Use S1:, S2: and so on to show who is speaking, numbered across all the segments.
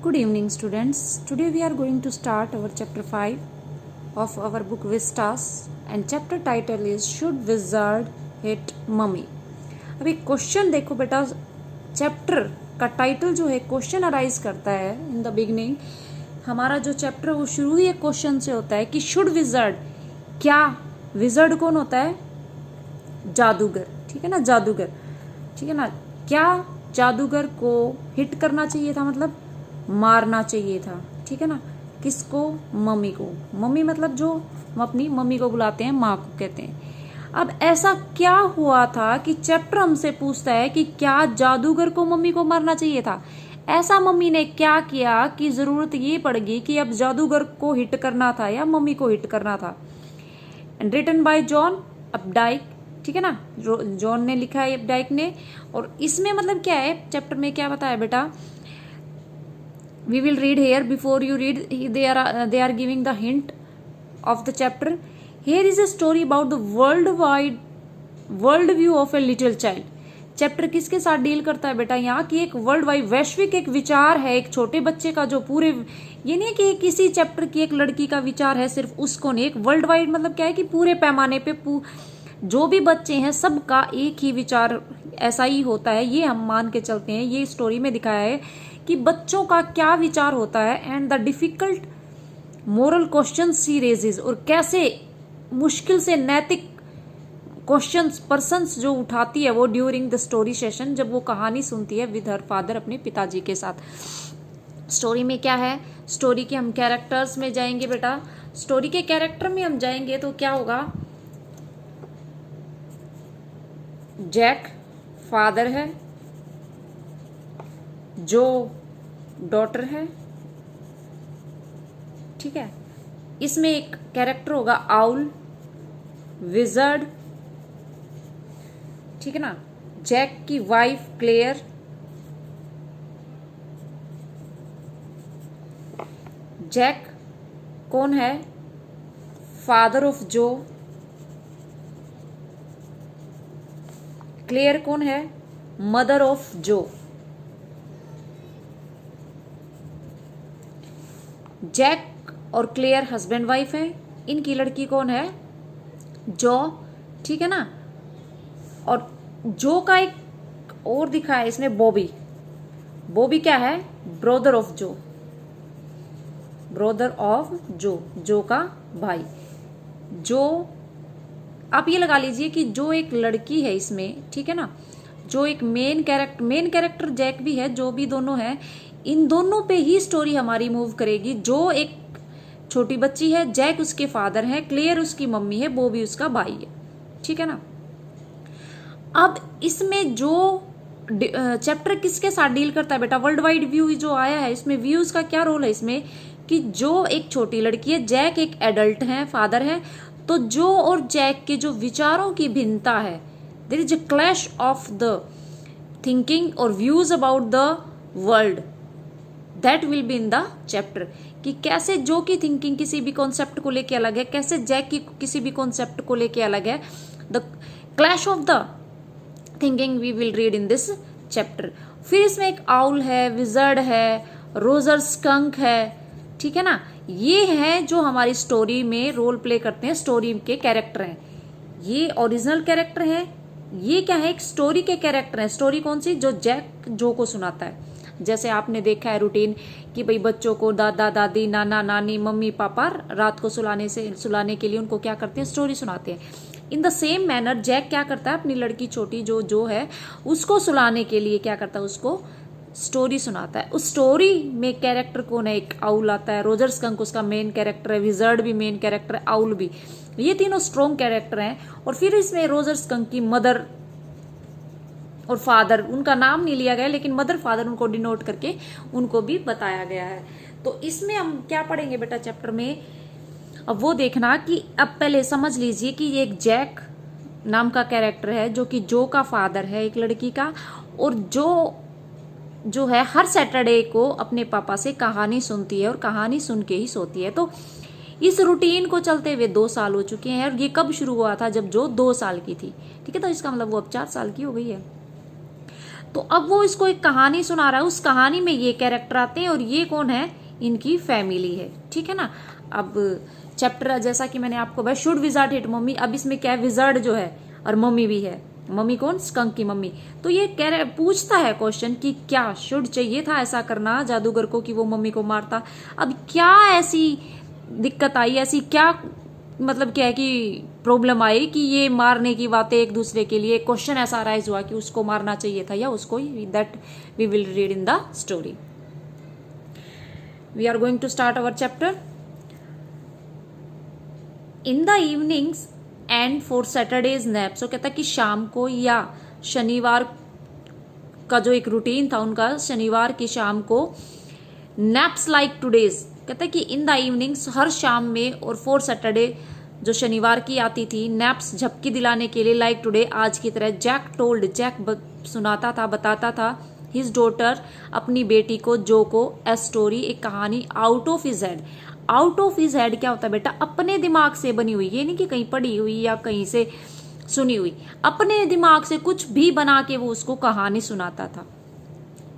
S1: Good evening, students. Today we are going to start our chapter 5 of our book Vistas, and chapter title is Should Wizard Hit Mummy? अब एक question देखो बेटा, chapter का title जो है question arise करता है in the beginning. हमारा जो चैप्टर वो शुरू ही एक क्वेश्चन से होता है कि शुड विजर्ड, क्या विजर्ड कौन होता है? जादूगर, ठीक है ना, जादूगर, ठीक है ना। क्या जादूगर को हिट करना चाहिए था, मतलब मारना चाहिए था, ठीक है ना। किसको? मम्मी को। मम्मी मतलब जो हम अपनी मम्मी को बुलाते हैं, माँ को कहते हैं। अब ऐसा क्या हुआ था कि चैप्टर हमसे पूछता है कि क्या जादूगर को मम्मी को मारना चाहिए था? ऐसा मम्मी ने क्या किया कि जरूरत ये पड़ गई कि अब जादूगर को हिट करना था या मम्मी को हिट करना था? एंड रिटन बाय जॉन अपडाइक, ठीक है ना, जॉन ने लिखा है, अपडाइक ने। और इसमें मतलब क्या है, चैप्टर में क्या बताया बेटा? We will read here. Before you read, they are giving the hint of the chapter. Here is a story about the world view of a little child. Chapter किसके साथ डील करता है बेटा? यहाँ की एक वर्ल्ड वाइड वैश्विक एक विचार है एक छोटे बच्चे का, जो पूरे, ये नहीं है कि किसी चैप्टर की एक लड़की का विचार है सिर्फ उसको नहीं, एक वर्ल्ड वाइड मतलब क्या है कि पूरे पैमाने पे जो भी बच्चे हैं सबका एक ही विचार ऐसा ही होता है। ये हम मान के चलते हैं, ये स्टोरी में दिखाया है कि बच्चों का क्या विचार होता है and the difficult moral question she raises, और कैसे मुश्किल से नैतिक क्वेश्चंस पर्सन्स जो उठाती है वो ड्यूरिंग द स्टोरी सेशन, जब वो कहानी सुनती है विद हर फादर, अपने पिताजी के साथ। स्टोरी में क्या है? स्टोरी के हम कैरेक्टर्स में जाएंगे बेटा। स्टोरी के कैरेक्टर में हम जाएंगे तो क्या होगा? जैक फादर है, जो डॉटर है, ठीक है। इसमें एक कैरेक्टर होगा आउल, विजर्ड, ठीक है ना। जैक की वाइफ क्लेयर, जैक कौन है? फादर ऑफ जो। क्लेयर कौन है? मदर ऑफ जो। जैक और क्लेयर हस्बैंड वाइफ है। इनकी लड़की कौन है? जो, ठीक है ना। और जो का एक और दिखा है इसने, बॉबी। बॉबी क्या है? ब्रदर ऑफ जो, ब्रदर ऑफ जो का भाई। जो, आप ये लगा लीजिए कि जो एक लड़की है इसमें, ठीक है ना, जो एक मेन कैरेक्टर जैक भी है, जो भी दोनों है, इन दोनों पे ही स्टोरी हमारी मूव करेगी। जो एक छोटी बच्ची है, जैक उसके फादर है, क्लेयर उसकी मम्मी है, बॉबी उसका भाई है, ठीक है ना। अब इसमें जो चैप्टर किसके साथ डील करता है बेटा? वर्ल्ड वाइड व्यू जो आया है, इसमें व्यूज का क्या रोल है इसमें? कि जो एक छोटी लड़की है, जैक एक एडल्ट है, फादर है, तो जो और जैक के जो विचारों की भिन्नता है, there is a clash of the thinking और views about the world, that will be in the chapter. कि कैसे जो की थिंकिंग किसी भी कॉन्सेप्ट को लेके अलग है, कैसे जैक की किसी भी कॉन्सेप्ट को लेके अलग है। The clash of the thinking we will read in this chapter. फिर इसमें एक आउल है, विजर्ड है, रोजर स्कंक है, ठीक है ना। ये है जो हमारी स्टोरी में रोल प्ले करते हैं, स्टोरी के कैरेक्टर हैं। ये ओरिजिनल कैरेक्टर है, ये क्या है? एक स्टोरी के कैरेक्टर है। स्टोरी कौन सी? जो जैक जो को सुनाता है। जैसे आपने देखा है रूटीन कि भाई बच्चों को दादा दादी, नाना नानी, मम्मी पापा रात को सुलाने के लिए उनको क्या करते हैं? स्टोरी सुनाते हैं। In the same manner Jack क्या करता है? अपनी लड़की छोटी जो है उसको सुलाने के लिए क्या करता है? उसको स्टोरी सुनाता है। उस स्टोरी में कैरेक्टर कौन है? एक आउल आता है, रोजर स्कंक उसका मेन कैरेक्टर है, विजर्ड भी मेन कैरेक्टर है, आउल भी, ये तीनों स्ट्रॉन्ग कैरेक्टर हैं। और फिर इसमें रोजर स्कंक की मदर और फादर, उनका नाम नहीं लिया गया लेकिन मदर फादर उनको डिनोट करके उनको भी बताया गया है। तो इसमें हम क्या पढ़ेंगे बेटा चैप्टर में? अब वो देखना कि अब पहले समझ लीजिए कि ये एक जैक नाम का कैरेक्टर है जो कि जो का फादर है एक लड़की का, और जो है हर सैटरडे को अपने पापा से कहानी सुनती है और कहानी सुन के ही सोती है। तो इस रूटीन को चलते हुए 2 साल हो चुके हैं और ये कब शुरू हुआ था? जब जो 2 साल की थी, ठीक है। तो इसका मतलब वो अब 4 साल की हो गई है। तो अब वो इसको एक कहानी सुना रहा है, उस कहानी में ये कैरेक्टर आते हैं और ये कौन है, इनकी फैमिली है, ठीक है ना। अब चैप्टर जैसा कि मैंने आपको बताया, शुड विजार्ड हिट मम्मी, अब इसमें क्या है, विजार्ड जो है और मम्मी भी है, मम्मी कौन, स्कंक की मम्मी। तो ये पूछता है क्वेश्चन कि क्या शुड चाहिए था ऐसा करना जादूगर को कि वो मम्मी को मारता। अब क्या ऐसी दिक्कत आई, ऐसी क्या मतलब क्या है कि प्रॉब्लम आई कि ये मारने की बातें एक दूसरे के लिए, क्वेश्चन ऐसा राइज हुआ कि उसको मारना चाहिए था या उसको, that we will read in the story. We are going to start our chapter. In the evenings and for Saturdays nap, so कहता कि शाम को या शनिवार का जो एक रूटीन था उनका, शनिवार की शाम को, नैप्स लाइक टूडेज, कहता है कि इन द इवनिंग्स हर शाम में, और फॉर सैटरडे जो शनिवार की आती थी, नैप्स झपकी दिलाने के लिए, लाइक टुडे आज की तरह, जैक टोल्ड, जैक सुनाता था, बताता था, हिज डॉटर अपनी बेटी को, जो को, ए स्टोरी एक कहानी, out of his head. Out of his head क्या होता है बेटा, अपने दिमाग से बनी हुई, ये नहीं कि कहीं पढ़ी हुई या कहीं से सुनी हुई, अपने दिमाग से कुछ भी बना के वो उसको कहानी सुनाता था,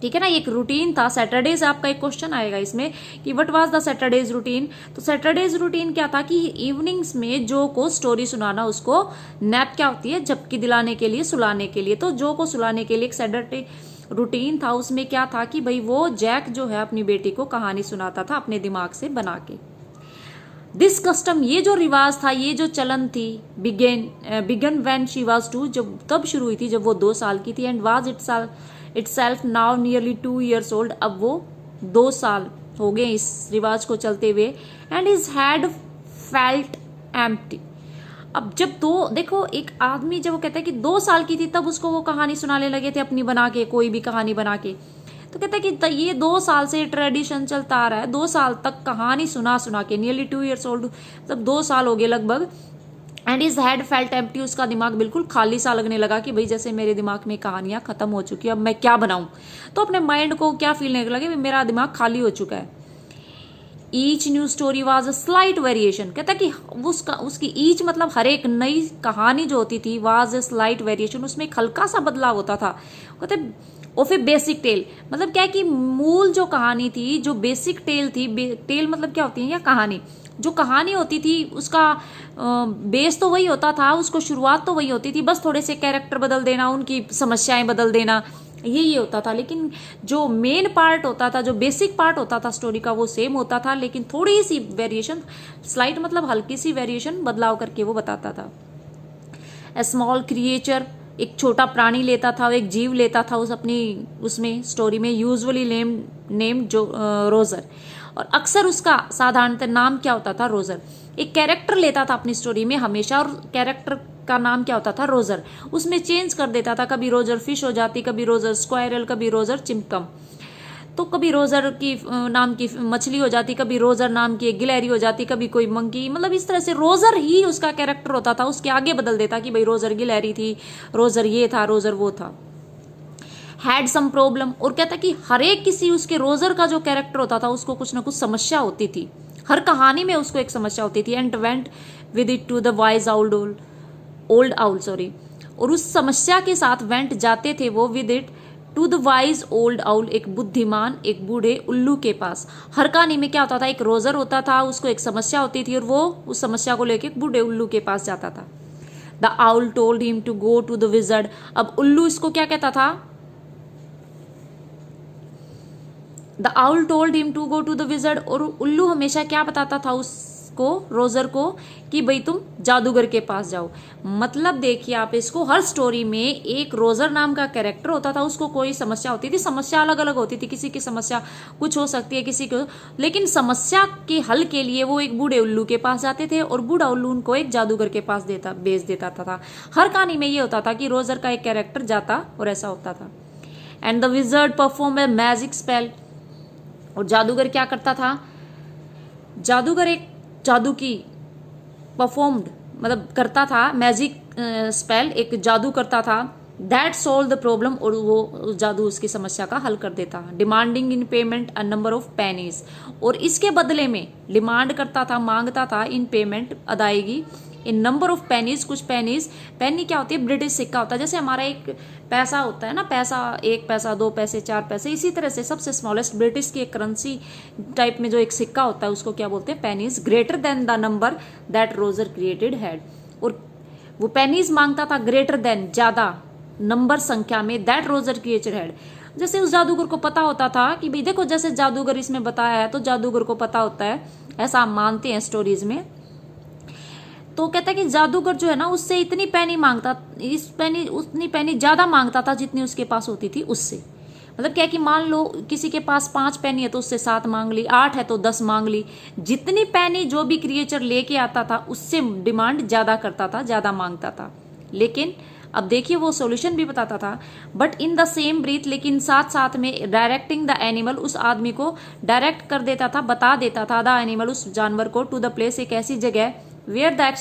S1: ठीक है ना। एक रूटीन था सैटरडेज, आपका एक क्वेश्चन आएगा इसमें कि what was the Saturdays routine. तो सैटरडेज रूटीन क्या था कि इवनिंग्स में जो को स्टोरी सुनाना, उसको नैप क्या होती है, झपकी दिलाने के लिए, सुलाने के लिए। तो जो को सुलाने के लिए एक सैटरडे रूटीन था, उसमें क्या था कि भाई वो जैक जो है अपनी बेटी को कहानी सुनाता था अपने दिमाग से बना के। दिस कस्टम, ये जो रिवाज था, ये जो चलन थी, बिगन व्हेन शी वाज 2, जब तब शुरू हुई थी जब वो 2 साल की थी, and was itself now nearly 2 years old, अब वो 2 साल हो गए इस रिवाज को चलते हुए, and his had felt empty. अब जब देखो एक आदमी जब वो कहता है कि 2 साल की थी तब उसको वो कहानी सुनाने लगे थे अपनी बना के, कोई भी कहानी बना के, तो कहता है कि ये 2 साल से ट्रेडिशन चलता आ रहा है, 2 साल तक कहानी सुना सुना के, नियरली 2 years old, मतलब 2 साल हो गए लगभग, and is had felt empty, उसका दिमाग बिल्कुल खाली सा लगने लगा कि भाई जैसे मेरे दिमाग में कहानियां खत्म हो चुकी है, अब मैं क्या बनाऊं। तो अपने माइंड को क्या फील लगने लगे, मेरा दिमाग खाली हो चुका है। Each new story was a slight variation, कहता कि उसकी ईच मतलब हर एक नई कहानी जो होती थी, वाज अ स्लाइट वेरिएशन, उसमें एक हल्का सा बदलाव होता था। कहते ऑफ ए बेसिक टेल, मतलब क्या है कि मूल जो कहानी थी, जो बेसिक टेल थी, टेल मतलब क्या होती है या कहानी, जो कहानी होती थी उसका बेस तो वही होता था, उसको शुरुआत तो वही होती थी, बस थोड़े से कैरेक्टर बदल देना, उनकी समस्याएं बदल देना, यही होता था। लेकिन जो मेन पार्ट होता था, जो बेसिक पार्ट होता था स्टोरी का, वो सेम होता था, लेकिन थोड़ी सी वेरिएशन, स्लाइट मतलब हल्की सी वेरिएशन, बदलाव करके वो बताता था। ए स्मॉल क्रिएचर, एक छोटा प्राणी लेता था, एक जीव लेता था उसमें स्टोरी में, यूजुअली नेम जो रोजर, और अक्सर उसका साधारणतः नाम क्या होता था, रोजर। एक कैरेक्टर लेता था अपनी स्टोरी में हमेशा, और कैरेक्टर का नाम क्या होता था, रोजर। उसमें चेंज कर देता था, कभी रोजर फिश हो जाती, कभी रोजर स्क्वायरल, कभी रोजर चिमकम, तो कभी रोजर की नाम की मछली हो जाती, कभी रोजर नाम की एक गिलहरी हो जाती, कभी कोई मंकी, मतलब इस तरह से रोजर ही उसका कैरेक्टर होता था, उसके आगे बदल देता कि भाई रोजर गिलहरी थी, रोजर ये था, रोजर वो था। हैड सम प्रॉब्लम, और कहता कि हर एक किसी उसके रोजर का जो कैरेक्टर होता था उसको कुछ ना कुछ समस्या होती थी, हर कहानी में उसको एक समस्या होती थी। And went with it to the wise old owl, sorry, और उस समस्या के साथ वेंट जाते थे वो, with it to the wise old owl, एक बुद्धिमान एक बूढ़े उल्लू के पास। हर कहानी में क्या होता था, एक रोजर होता था, उसको एक समस्या होती थी, और वो उस समस्या को लेकर बूढ़े उल्लू के पास जाता था। The owl told him to go to the wizard, अब उल्लू इसको क्या कहता था, the owl told him to go to the wizard, और उल्लू हमेशा क्या बताता था उसको, रोजर को, कि भाई तुम जादूगर के पास जाओ। मतलब देखिए आप इसको, हर स्टोरी में एक रोजर नाम का कैरेक्टर होता था, उसको कोई समस्या होती थी, समस्या अलग अलग होती थी, किसी की समस्या कुछ हो सकती है, किसी को, लेकिन समस्या के हल के लिए वो एक बूढ़े उल्लू के पास जाते थे, और बूढ़ा उल्लू उनको एक जादूगर के पास भेज देता था। हर कहानी में ये होता था कि रोजर का एक कैरेक्टर जाता और ऐसा होता था। And the wizard perform a magic spell, और जादूगर क्या करता था, जादूगर एक जादू की परफॉर्म्ड मतलब करता था, मैजिक स्पेल, एक जादू करता था, दैट सॉल्व द प्रॉब्लम, और वो जादू उसकी समस्या का हल कर देता। Demanding in payment a number of pennies, और इसके बदले में डिमांड करता था, मांगता था, इन पेमेंट अदायगी, ए नंबर ऑफ पेनीज, कुछ पेनीज, पेनी क्या होती है, ब्रिटिश सिक्का होता है। जैसे हमारा एक पैसा होता है ना, पैसा 1 पैसा 2 पैसे 4 पैसे, इसी तरह से सबसे स्मॉलेस्ट ब्रिटिश की एक करेंसी टाइप में जो एक सिक्का होता है उसको क्या बोलते हैं, pennies. Greater than the number that Roger created had, और वो पेनीज मांगता था ग्रेटर देन, ज्यादा, नंबर संख्या में, दैट रोजर क्रिएटेड हैड। जैसे उस जादूगर को पता होता था कि भाई देखो, जैसे जादूगर इसमें बताया है तो जादूगर को पता होता है, ऐसा हम मानते हैं स्टोरीज में। तो कहता है कि जादूगर जो है ना उससे इतनी पैनी मांगता, इस पैनी उतनी पैनी ज्यादा मांगता था जितनी उसके पास होती थी उससे। मतलब क्या कि मान लो किसी के पास 5 पैनी है तो उससे 7 मांग ली, 8 है तो 10 मांग ली। जितनी पैनी जो भी क्रिएचर लेके आता था उससे डिमांड ज्यादा करता था, ज्यादा मांगता था। लेकिन अब देखिए वो सॉल्यूशन भी बताता था, but in the same breath, लेकिन साथ साथ में डायरेक्टिंग द एनिमल, उस आदमी को डायरेक्ट कर देता था, बता देता था द एनिमल, उस जानवर को, टू द प्लेस, एक ऐसी जगह where the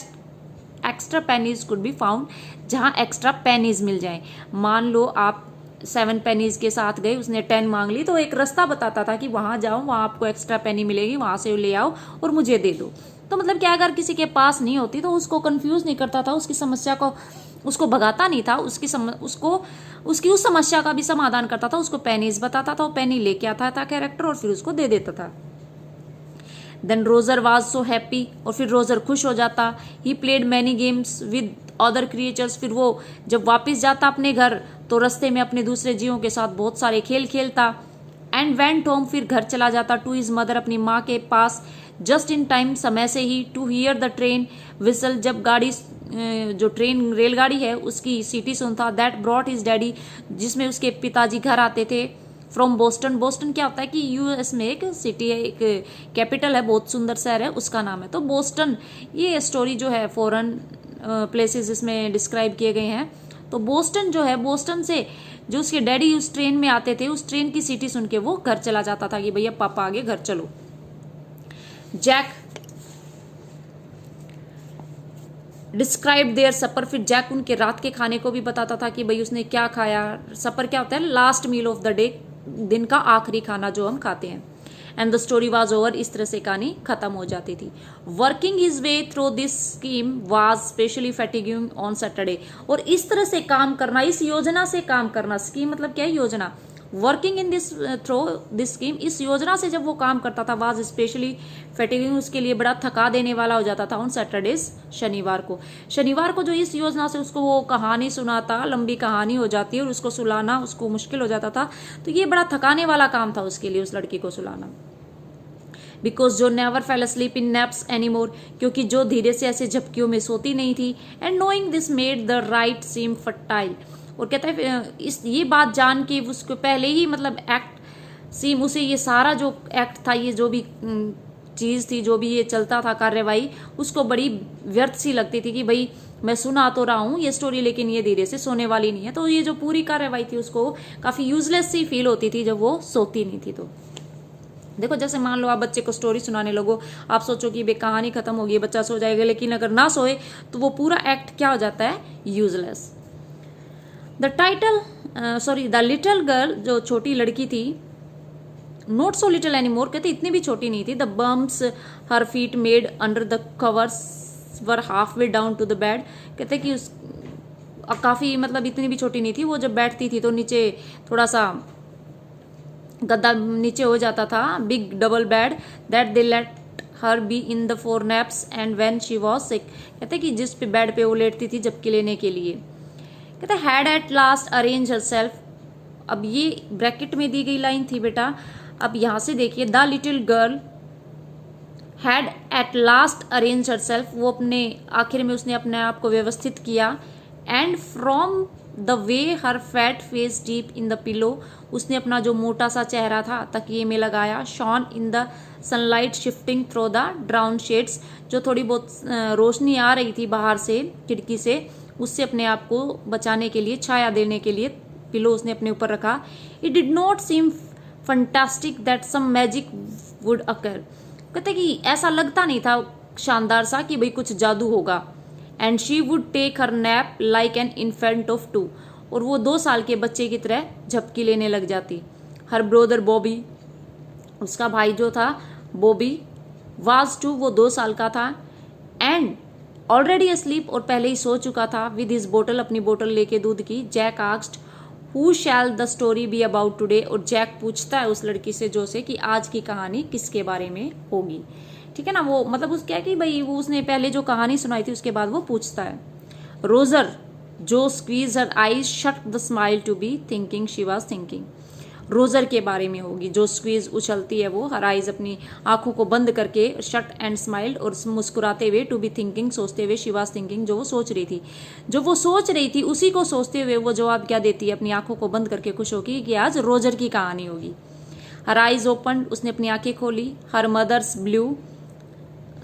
S1: extra pennies could be found, जहां एक्स्ट्रा पेनीज मिल जाए। मान लो आप 7 पेनीज के साथ गए, उसने 10 मांग ली, तो एक रास्ता बताता था कि वहां जाओ, वहां आपको एक्स्ट्रा पेनी मिलेगी, वहां से ले आओ और मुझे दे दो। तो मतलब क्या, अगर किसी के पास नहीं होती तो उसको कंफ्यूज नहीं करता था, उसकी समस्या को, उसको भगाता नहीं था, उसकी उस समस्या का भी समाधान करता था, उसको पेनीज बताता था, वो पेनी लेके आता था कैरेक्टर और फिर उसको दे देता था। Then Roger was so happy, और फिर रोजर खुश हो जाता। He played many games with other creatures, फिर वो जब वापस जाता अपने घर तो रास्ते में अपने दूसरे जीवों के साथ बहुत सारे खेल खेलता। एंड वेंट होम, फिर घर चला जाता, टू हिज मदर, अपनी माँ के पास, जस्ट इन टाइम, समय से ही, to hear the train whistle, जब गाड़ी, जो ट्रेन रेलगाड़ी है उसकी सीटी सुनता। दैट ब्रॉट हिज डैडी, जिसमें उसके पिताजी घर आते थे, फ्रॉम बोस्टन। बोस्टन क्या होता है कि यूएस में एक सिटी है, एक कैपिटल है, बहुत सुंदर शहर है, उसका नाम है। तो बोस्टन, ये स्टोरी जो है फॉरेन प्लेसेस इसमें डिस्क्राइब किए गए हैं। तो बोस्टन जो है, बोस्टन से जो उसके डैडी उस ट्रेन में आते थे, उस ट्रेन की सीटी सुन के वो घर चला जाता था कि भैया पापा आगे घर चलो। जैक डिस्क्राइब देयर सपर, फिर जैक उनके रात के खाने को भी बताता था कि भाई उसने क्या खाया। सपर क्या होता है, last meal of the day, दिन का आखिरी खाना जो हम खाते हैं। And the story was over, इस तरह से कहानी खत्म हो जाती थी। Working his way through this scheme was specially fatiguing on Saturday, और इस तरह से काम करना, इस योजना से काम करना, स्कीम मतलब क्या है, योजना। Working in this through this scheme, इस योजना से जब वो काम करता था, वाज स्पेशली फैटिगिंग, उसके लिए बड़ा थका देने वाला हो जाता था। ऑन सैटरडेज, शनिवार को जो इस योजना से उसको वो कहानी सुनाता, लंबी कहानी हो जाती है और उसको सुलाना उसको मुश्किल हो जाता था, तो ये बड़ा थकाने वाला काम था उसके लिए, उस लड़की को सुलाना। बिकॉज जो never fail sleep in naps anymore, क्योंकि जो धीरे से ऐसे झपकियों में सोती नहीं थी। And knowing this made the right seem fertile, और कहता है ये बात जान के उसको पहले ही, मतलब एक्ट सीम, उसे ये सारा जो एक्ट था, ये जो भी चीज थी, जो भी ये चलता था कार्यवाही, उसको बड़ी व्यर्थ सी लगती थी कि भाई मैं सुना तो रहा हूँ ये स्टोरी, लेकिन ये धीरे से सोने वाली नहीं है। तो ये जो पूरी कार्यवाही थी उसको काफी यूजलेस सी फील होती थी जब वो सोती नहीं थी। तो देखो, जैसे मान लो आप बच्चे को स्टोरी सुनाने लगो, आप सोचो कि बे कहानी खत्म होगी, बच्चा सो जाएगा, लेकिन अगर ना सोए तो वो पूरा एक्ट क्या हो जाता है, यूजलेस। द लिटिल गर्ल, जो छोटी लड़की थी, not so little any more, कहते इतनी भी छोटी नहीं थी। The bumps her feet made under the covers were halfway down to the bed, कहते कि उस काफी, मतलब इतनी भी छोटी नहीं थी, वो जब बैठती थी तो नीचे थोड़ा सा गद्दा नीचे हो जाता था। Big double bed that they let her B in the 4 naps and when she was sick, कहते कि जिस पे बेड पे वो लेटती थी झपकी लेने के लिए। कहते had at last arrange herself, अब ये ब्रैकेट में दी गई लाइन थी बेटा, अब यहां से देखिए, the little girl had at last arrange herself, वो अपने आखिर में उसने अपने आप को व्यवस्थित किया। And from the way her fat face deep in the pillow, उसने अपना जो मोटा सा चेहरा था तकिए में लगाया। Shone in the sunlight shifting through the drawn shades, जो थोड़ी बहुत रोशनी आ रही थी बाहर से खिड़की से, उससे अपने आप को बचाने के लिए, छाया देने के लिए पिलो उसने अपने ऊपर रखा। It did not seem fantastic that some magic would occur, कहते कि ऐसा लगता नहीं था शानदार सा कि भाई कुछ जादू होगा। And she would take her nap like an infant of 2, और वो 2 साल के बच्चे की तरह झपकी लेने लग जाती। हर ब्रोदर बॉबी, उसका भाई जो था बॉबी, वाज 2, वो 2 साल का था। एंड ऑलरेडी अस्लीप, और पहले ही सो चुका था, विद हिज बोतल, अपनी बोतल लेके दूध की। Jack asked who shall the story be about today, और जैक पूछता है उस लड़की से जो से कि आज की कहानी किसके बारे में होगी, ठीक है ना। वो मतलब उस क्या कि भाई वो उसने पहले जो कहानी सुनाई थी उसके बाद वो पूछता है। Roger, Jo squeezed her eyes shut the smile to be thinking she was thinking, Roger के बारे में होगी। जो स्क्वीज उछलती है वो, हर आइज अपनी आंखों को बंद करके, शट एंड स्माइल्ड, और मुस्कुराते हुए, टू बी थिंकिंग सोचते हुए, शी वाज थिंकिंग जो वो सोच रही थी। जो वो सोच रही थी उसी को सोचते हुए वो जवाब क्या देती है, अपनी आंखों को बंद करके खुश होगी कि आज रोजर की कहानी होगी। हर आइज ओपन, उसने अपनी आंखें खोली। Her mother's blue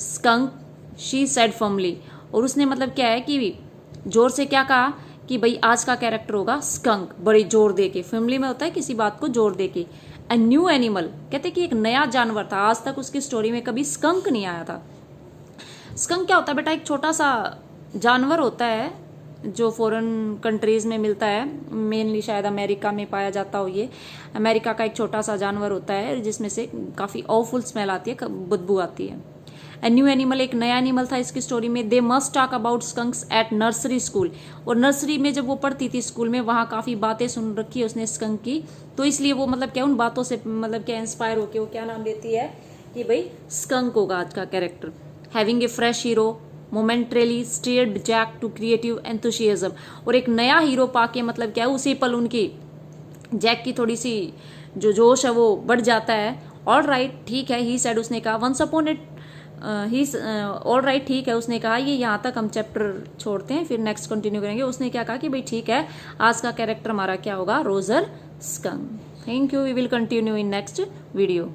S1: skunk she said firmly, और उसने मतलब क्या है कि जोर से क्या कहा कि भाई आज का कैरेक्टर होगा स्कंक, बड़ी जोर दे के। फैमिली में होता है किसी बात को जोर दे के। ए न्यू एनिमल, कहते कि एक नया जानवर था, आज तक उसकी स्टोरी में कभी स्कंक नहीं आया था। स्कंक क्या होता है बेटा, एक छोटा सा जानवर होता है जो फॉरेन कंट्रीज में मिलता है, मेनली शायद अमेरिका में पाया जाता हो। ये अमेरिका का एक छोटा सा जानवर होता है जिसमें से काफी ऑफुल स्मेल आती है, बदबू आती है। ए न्यू एनिमल, एक नया एनिमल था इसकी स्टोरी में। They must talk about skunks at nursery school, और नर्सरी में जब वो पढ़ती थी स्कूल में, वहां काफी बातें सुन रखी है उसने स्कंक की, तो इसलिए वो मतलब क्या उन बातों से मतलब क्या इंस्पायर होके वो क्या नाम देती है कि भाई स्कंक होगा आज का character. Having a fresh hero momentarily steered Jack to creative enthusiasm, और एक नया हीरो पाके मतलब क्या है उसी पल उनकी जैक की थोड़ी सी जो जोश है वो बढ़ जाता है। ऑल राइट, ठीक है, ही सेड, उसने कहा। Once upon it he, all right, ठीक है, उसने कहा। ये यहाँ तक हम चैप्टर छोड़ते हैं, फिर नेक्स्ट कंटिन्यू करेंगे। उसने क्या कहा कि भाई ठीक है, आज का कैरेक्टर हमारा क्या होगा, Roger skunk. Thank you, we will continue in next video.